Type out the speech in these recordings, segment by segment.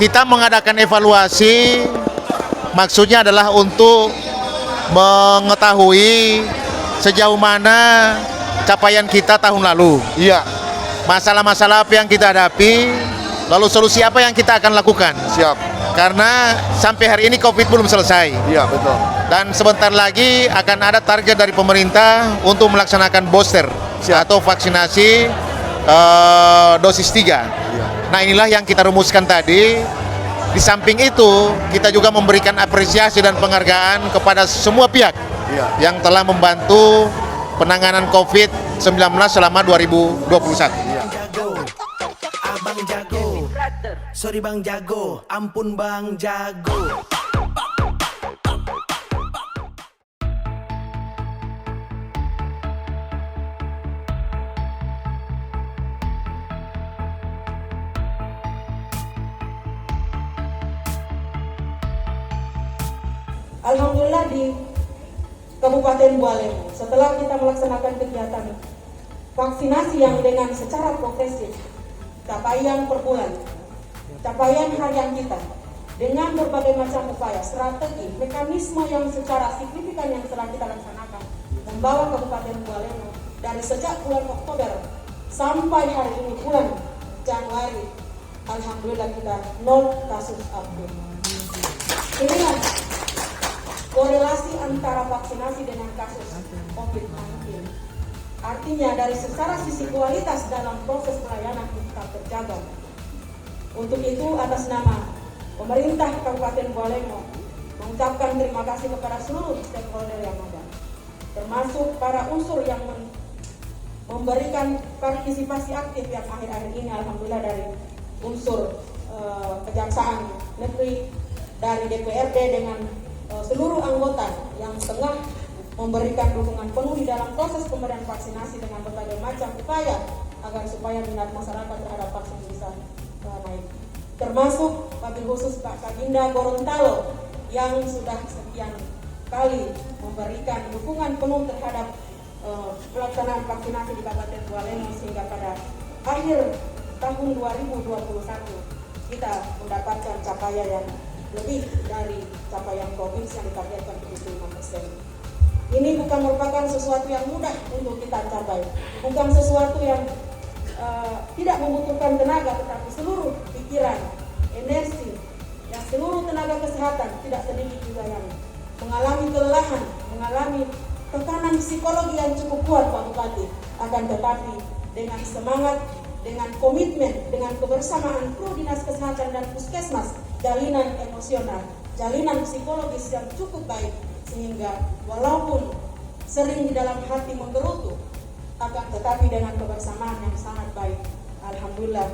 kita mengadakan evaluasi maksudnya adalah untuk mengetahui sejauh mana capaian kita tahun lalu. Iya. Masalah-masalah apa yang kita hadapi, lalu solusi apa yang kita akan lakukan. Siap. Karena sampai hari ini COVID belum selesai. Iya, betul. Dan sebentar lagi akan ada target dari pemerintah untuk melaksanakan booster. Siap. Atau vaksinasi dosis 3. Iya. Nah, inilah yang kita rumuskan tadi. Di samping itu, kita juga memberikan apresiasi dan penghargaan kepada semua pihak yang telah membantu penanganan COVID-19 selama 2021. Abang jago, sorry Bang Jago, ampun Bang Jago. Alhamdulillah di Kabupaten Bualemo, setelah kita melaksanakan kegiatan vaksinasi yang dengan secara progresif, capaian per bulan, capaian harian kita, dengan berbagai macam upaya, strategi, mekanisme yang secara signifikan yang telah kita laksanakan, membawa Kabupaten Bualemo dari sejak bulan Oktober sampai hari ini bulan Januari, alhamdulillah kita 0 kasus aktif. Inilah korelasi antara vaksinasi dengan kasus COVID-19. Artinya dari secara sisi kualitas dalam proses pelayanan kita terjaga. Untuk itu atas nama pemerintah Kabupaten Bualemo mengucapkan terima kasih kepada seluruh stakeholder yang ada, termasuk para unsur yang memberikan partisipasi aktif yang akhir-akhir ini alhamdulillah dari unsur Kejaksaan Negeri, dari DPRD dengan seluruh anggota yang tengah memberikan dukungan penuh di dalam proses pemberian vaksinasi dengan berbagai macam upaya agar supaya minat masyarakat terhadap vaksin bisa naik. Termasuk wabil khusus Pak Kabinda Gorontalo yang sudah sekian kali memberikan dukungan penuh terhadap pelaksanaan vaksinasi di Kabupaten Bualemo, sehingga pada akhir tahun 2021 kita mendapatkan capaian yang lebih dari capaian COVID yang ditargetkan 75%. Ini bukan merupakan sesuatu yang mudah untuk kita capai, bukan sesuatu yang tidak membutuhkan tenaga, tetapi seluruh pikiran, energi, yang seluruh tenaga kesehatan, tidak sedikit juga yang mengalami kelelahan, mengalami tekanan psikologi yang cukup kuat Pak Bupati. Akan tetapi dengan semangat, dengan komitmen, dengan kebersamaan kru dinas kesehatan dan puskesmas, jalinan emosional, jalinan psikologis yang cukup baik, sehingga walaupun sering di dalam hati menggerutu, akan tetapi dengan kebersamaan yang sangat baik, alhamdulillah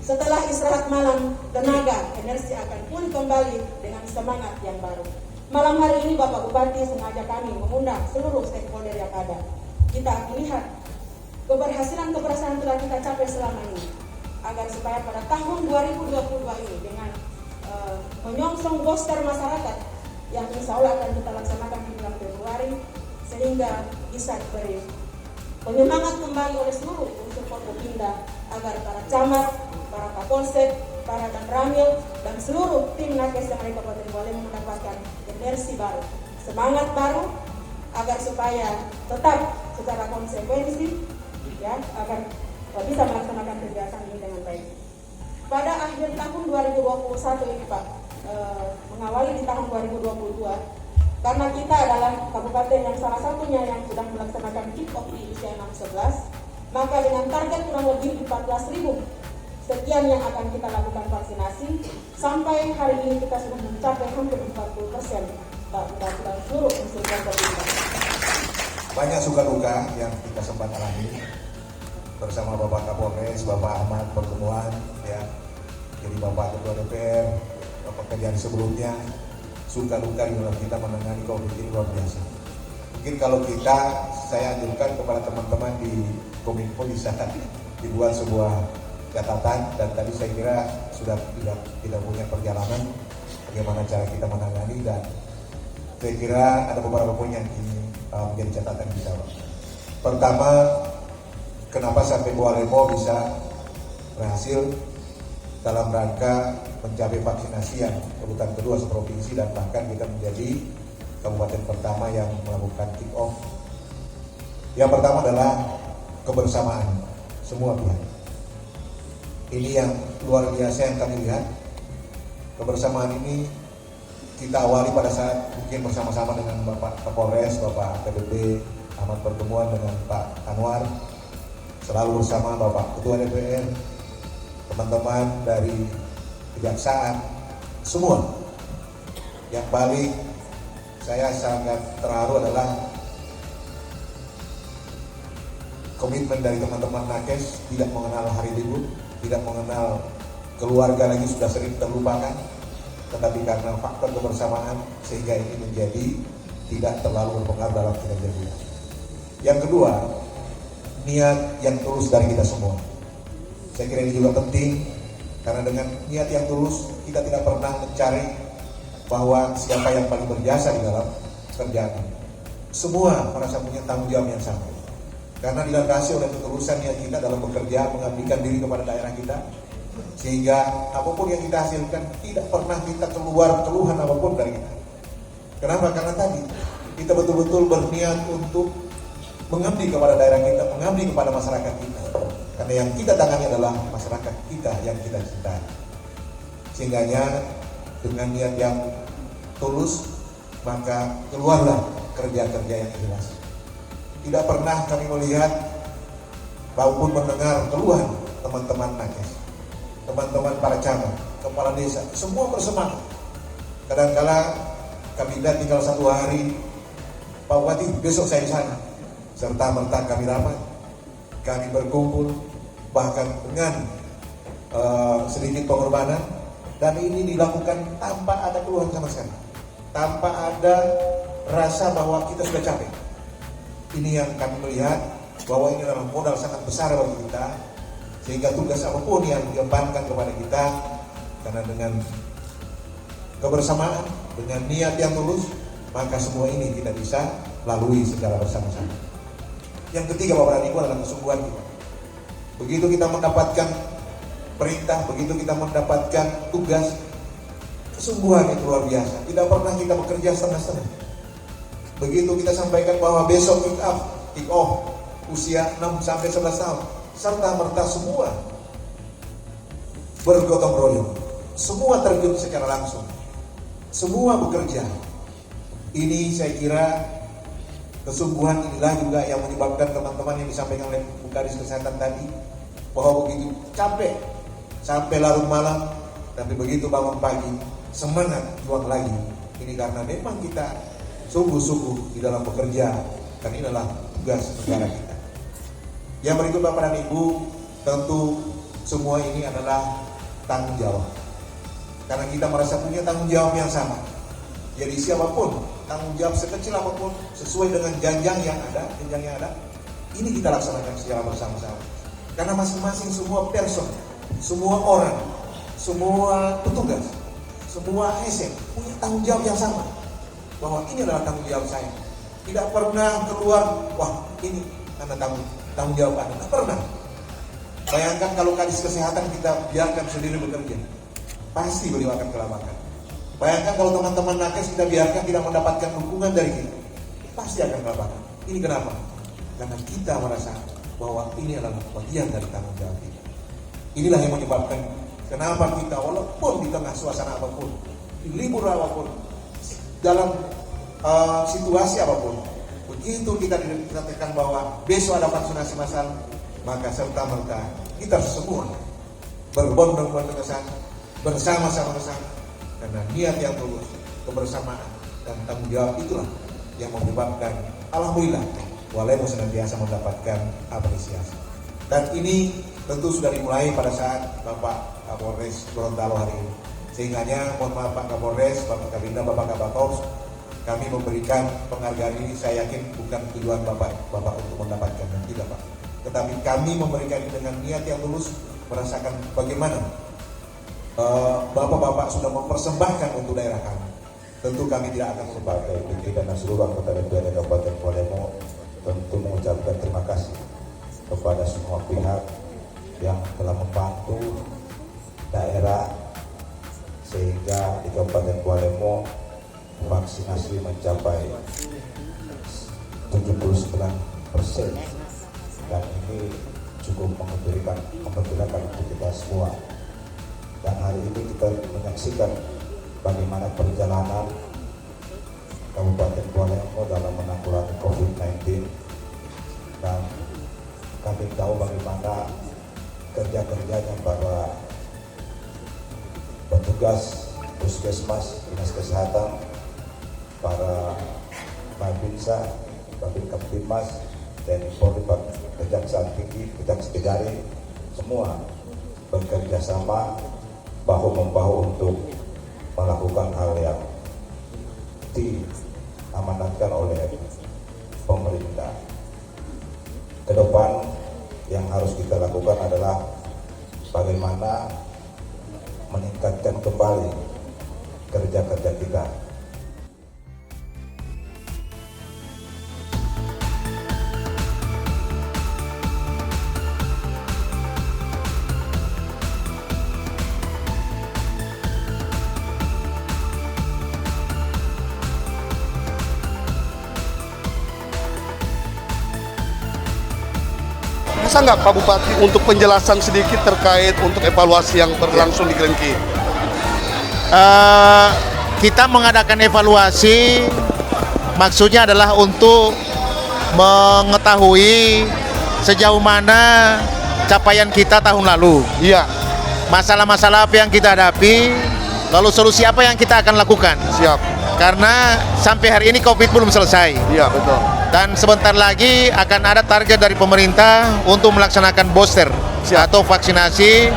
setelah istirahat malam, tenaga, energi akan pulih kembali dengan semangat yang baru. Malam hari ini Bapak Bupati sengaja kami mengundang seluruh stakeholder yang ada. Kita akan lihat keberhasilan telah kita capai selama ini, agar supaya pada tahun 2022 ini dengan menyongsong booster masyarakat yang insya Allah akan kita laksanakan di bulan Februari, sehingga bisa diberi penyemangat kembali oleh seluruh unsur Forkopimda agar para camat, para kapolsek, para danramil, dan seluruh tim nakes yang ada di Kabupaten Bualemo mendapatkan energi baru, semangat baru, agar supaya tetap secara konsekuensi ya agar bisa melaksanakan kegiatan ini dengan baik. Pada akhir tahun 2021 ini Pak, mengawali di tahun 2022, karena kita adalah kabupaten yang salah satunya yang sudah melaksanakan kick off di usia 6-11, maka dengan target kurang lebih 14.000 sekian yang akan kita lakukan vaksinasi, sampai hari ini kita sudah mencapai hampir 40% Pak, dan seluruh unsur pemerintah. Banyak suka duka yang kita sempat alami bersama Bapak Kapolres, Bapak Ahmad pertemuan ya, jadi Bapak Ketua DPR, Bapak kejadian sebelumnya, suka duka di dalam kita menangani COVID ini luar biasa. Mungkin kalau kita, saya anjurkan kepada teman-teman di Kominfo bisa dibuat sebuah catatan, dan tadi saya kira sudah tidak punya perjalanan bagaimana cara kita menangani, dan saya kira ada beberapa poin yang ingin menjadi catatan kita. Pertama, kenapa sampai Bualemo bisa berhasil dalam rangka mencapai vaksinasi yang urutan kedua seprovinsi dan bahkan kita menjadi kabupaten pertama yang melakukan kick off. Yang pertama adalah kebersamaan semua pihak. Ini yang luar biasa yang kami lihat. Kebersamaan ini kita awali pada saat mungkin bersama-sama dengan Bapak Kapolres, Bapak KBP, Ahmad pertemuan dengan Pak Anwar, selalu bersama Bapak Ketua DPR, teman-teman dari Kejaksaan, semua. Yang paling saya sangat terharu adalah komitmen dari teman-teman Nakes, tidak mengenal hari libur, tidak mengenal keluarga lagi, sudah sering terlupakan, tetapi karena faktor kebersamaan sehingga ini menjadi tidak terlalu berpengaruh dalam kinerja kita. Yang kedua, niat yang tulus dari kita semua. Saya kira ini juga penting, karena dengan niat yang tulus kita tidak pernah mencari bahwa siapa yang paling berjasa di dalam kerjaan ini. Semua merasa punya tanggung jawab yang sama, karena dilandasi oleh ketulusan niat kita dalam bekerja, mengabdikan diri kepada daerah kita, sehingga apapun yang kita hasilkan tidak pernah kita keluar keluhan apapun dari kita. Kenapa? Karena tadi kita betul-betul berniat untuk mengabdi kepada daerah kita, mengabdi kepada masyarakat kita. Karena yang kita tangani adalah masyarakat kita yang kita cintai. Sehingganya dengan niat yang tulus, maka keluarlah kerja-kerja yang jelas. Tidak pernah kami melihat maupun mendengar keluhan teman-teman Nakes, teman-teman para camat, kepala desa, semua bersemangat. Kadang-kala kabinet tinggal 1 hari, Pak Bupati besok saya di sana, serta merta kami rapat, kami berkumpul, bahkan dengan sedikit pengorbanan, dan ini dilakukan tanpa ada keluhan sama sekali, tanpa ada rasa bahwa kita sudah capek. Ini yang kami melihat bahwa ini adalah modal sangat besar bagi kita, sehingga tugas apapun yang diembankan kepada kita, karena dengan kebersamaan, dengan niat yang tulus, maka semua ini kita bisa lalui secara bersama-sama. Yang ketiga Bapak dan Ibu adalah kesungguhan kita. Begitu kita mendapatkan perintah, begitu kita mendapatkan tugas, kesungguhan itu luar biasa. Tidak pernah kita bekerja setengah-setengah. Begitu kita sampaikan bahwa besok kick off usia 6 sampai 11 tahun, serta merta semua bergotong royong, semua terjun secara langsung, semua bekerja. Ini saya kira kesungguhan inilah juga yang menyebabkan teman-teman yang disampaikan oleh Bu Kadis Kesehatan tadi, bahwa begitu capek sampai larut malam, tapi begitu bangun pagi semangat juang lagi. Ini karena memang kita sungguh-sungguh di dalam bekerja, dan ini adalah tugas negara kita. Yang berikut Bapak dan Ibu, tentu semua ini adalah tanggung jawab, karena kita merasa punya tanggung jawab yang sama. Jadi siapapun, tanggung jawab sekecil apapun, sesuai dengan jenjang yang ada, ini kita laksanakan secara bersama-sama. Karena masing-masing semua person, semua orang, semua petugas, semua ASN punya tanggung jawab yang sama, bahwa ini adalah tanggung jawab saya. Tidak pernah keluar, wah ini karena tanggung jawab Anda, tidak pernah. Bayangkan kalau Kadis Kesehatan kita biarkan sendiri bekerja, pasti beliau akan kelabakan. Bayangkan kalau teman-teman Nakes kita biarkan tidak mendapatkan dukungan dari kita, pasti akan kelabakan. Ini kenapa? Karena kita merasa bahwa ini adalah bagian dari tanggung jawab kita. Inilah yang menyebabkan kenapa kita walaupun di tengah suasana apapun, di libur apapun, dalam situasi apapun, begitu kita dikatakan bahwa besok ada vaksinasi massal, maka serta merta kita semua berbondong-bondong ke sana, bersama-sama ke sana, karena niat yang tulus, kebersamaan dan tanggung jawab itulah yang menyebabkan alhamdulillah Walemo senantiasa mendapatkan apresiasi. Dan ini tentu sudah dimulai pada saat Bapak Kapolres Gorontalo hari ini. Sehingganya mohon maaf Pak Kapolres, Bapak Kabinda, Bapak Kabakors, kami memberikan penghargaan ini, saya yakin bukan tujuan Bapak untuk mendapatkan, tidak Pak. Tetapi kami memberikan ini dengan niat yang tulus, merasakan bagaimana Bapak-bapak sudah mempersembahkan untuk daerah kami. Tentu kami tidak akan sebagai pimpinan dan seluruh anggota DPRD Kabupaten Walemo tentu mengucapkan terima kasih kepada semua pihak yang telah membantu daerah sehingga di Kabupaten Bualemo vaksinasi mencapai 79%, dan ini cukup mengembirakan untuk kita semua. Dan hari ini kita menyaksikan bagaimana perjalanan Kabupaten Bualemo dalam menanggulangi COVID-19, dan kami tahu bagaimana kerja-kerjanya para petugas puskesmas, dinas kesehatan, para Babinsa, Babin Kaptimas, TNI Polri, Kejaksaan Tinggi, Kejaksaan Negara, semua bekerja sama bahu-membahu untuk melakukan hal yang diamanatkan oleh pemerintah. Ke depan yang harus kita lakukan adalah bagaimana meningkatkan kembali kerja-kerja kita. Bisa nggak Pak Bupati untuk penjelasan sedikit terkait untuk evaluasi yang berlangsung di Grengki? Kita mengadakan evaluasi maksudnya adalah untuk mengetahui sejauh mana capaian kita tahun lalu. Iya, Masalah-masalah apa yang kita hadapi, lalu solusi apa yang kita akan lakukan. siap. Karena sampai hari ini COVID belum selesai. Iya, betul. Dan sebentar lagi akan ada target dari pemerintah untuk melaksanakan booster atau vaksinasi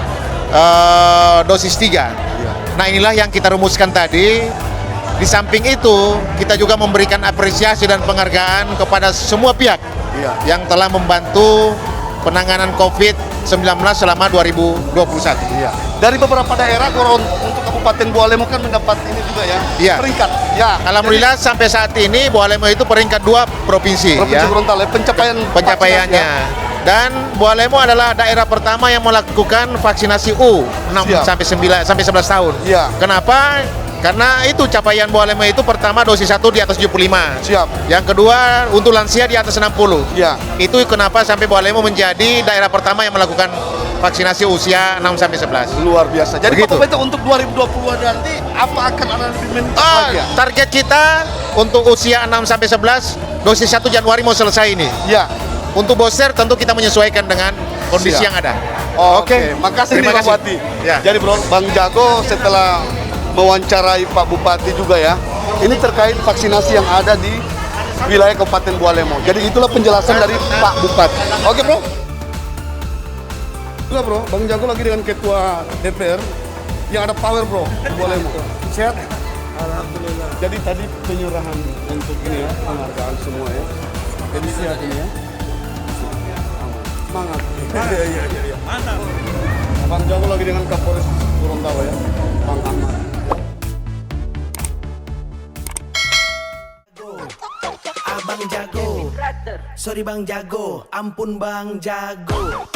dosis 3. Iya. Nah, inilah yang kita rumuskan tadi. Di samping itu, kita juga memberikan apresiasi dan penghargaan kepada semua pihak Iya. yang telah membantu penanganan COVID-19 selama 2021. Iya. Dari beberapa daerah kalau untuk Kabupaten Bualemo kan mendapat ini juga ya, Iya. peringkat. Ya. Alhamdulillah sampai saat ini Bualemo itu peringkat 2 provinsi. Provinsi ya. Gorontalo Pencapaiannya. Dan Bualemo adalah daerah pertama yang melakukan vaksinasi U 6 Siap. sampai 11 tahun. Iya. Kenapa? Karena itu capaian Bualemo itu pertama dosis 1 di atas 75. Siap. Yang kedua untuk lansia di atas 60. Iya. Itu kenapa sampai Bualemo menjadi daerah pertama yang melakukan vaksinasi usia 6 sampai 11. Luar biasa. Jadi Begitu. Pak Bupati untuk 2020 nanti apa akan ada lebih meningkat lagi ya? Target kita untuk usia 6 sampai 11 dosis 1 Januari mau selesai ini. Iya. Untuk booster tentu kita menyesuaikan dengan kondisi Siap. yang ada. Oke, makasih Terima nih Pak kasih. Bupati. Ya. Jadi Bro, Bang Jago setelah mewawancarai Pak Bupati juga ya, ini terkait vaksinasi yang ada di wilayah Kabupaten Bualemo. Jadi itulah penjelasan dari Pak Bupati. Oke Bro. Juga Bro, Bang Jago lagi dengan Ketua DPR yang ada power Bro di Bualemo. Sehat? Alhamdulillah. Jadi tadi penyerahan untuk ini ya, penghargaan semua ya. Jadi sehat ini ya. Semangat. Iya. Mantap. Bang Jago lagi dengan Kapolres Gorontalo ya, Bang Ahmad. Abang jago, sorry Bang Jago, ampun Bang Jago.